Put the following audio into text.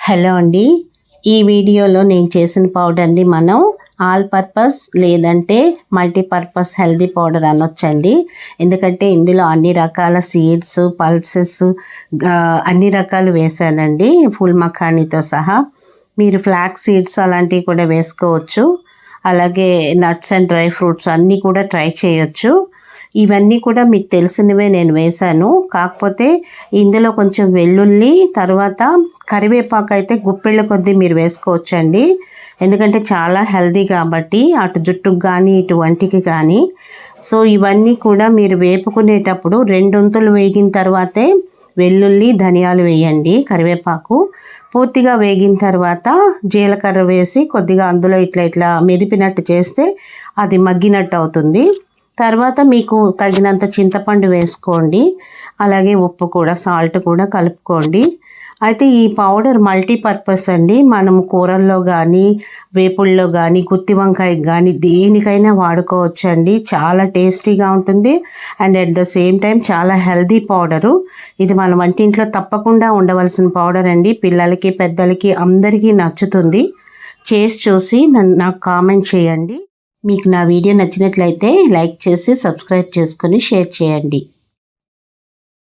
Hello అండి. ఈ వీడియోలో నేను చేసిన పౌడర్ని మనం ఆల్ పర్పస్ లేదంటే మల్టీపర్పస్ హెల్దీ పౌడర్ అనొచ్చండి. ఎందుకంటే ఇందులో అన్ని రకాల సీడ్స్, పల్సెస్ అన్ని రకాలు వేసానండి, ఫుల్ మఖానీతో సహా. మీరు ఫ్లాక్స్ సీడ్స్ అలాంటివి కూడా వేసుకోవచ్చు. అలాగే నట్స్ అండ్ డ్రై ఫ్రూట్స్ అన్నీ కూడా ట్రై చేయొచ్చు. ఇవన్నీ కూడా మీకు తెలిసినవే నేను వేశాను. కాకపోతే ఇందులో కొంచెం వెల్లుల్లి, తర్వాత కరివేపాకు అయితే గుప్పెళ్ళ కొద్దీ మీరు వేసుకోవచ్చండి. ఎందుకంటే చాలా హెల్దీ కాబట్టి, అటు జుట్టుకు కానీ ఇటు వంటికి కానీ. సో ఇవన్నీ కూడా మీరు వేపుకునేటప్పుడు రెండొంతులు వేగిన తర్వాతే వెల్లుల్లి, ధనియాలు వేయండి, కరివేపాకు పూర్తిగా వేగిన తర్వాత జీలకర్ర వేసి కొద్దిగా అందులో ఇట్లా మెదిపినట్టు చేస్తే అది మగ్గినట్టు అవుతుంది. తర్వాత మీకు తగినంత చింతపండు వేసుకోండి. అలాగే ఉప్పు కూడా, సాల్ట్ కూడా కలుపుకోండి. అయితే ఈ పౌడర్ మల్టీపర్పస్ అండి. మనం కూరల్లో కానీ, వేపుల్లో కానీ, గుత్తి వంకాయకి కానీ దేనికైనా వాడుకోవచ్చండి. చాలా టేస్టీగా ఉంటుంది and at the same time చాలా హెల్దీ పౌడరు. ఇది మన వంటింట్లో తప్పకుండా ఉండవలసిన పౌడర్ అండి. పిల్లలకి, పెద్దలకి అందరికీ నచ్చుతుంది. చేసి చూసి నాకు కామెంట్ చేయండి. మీకు నా వీడియో నచ్చినట్లయితే లైక్ చేసి సబ్స్క్రైబ్ చేసుకొని షేర్ చేయండి.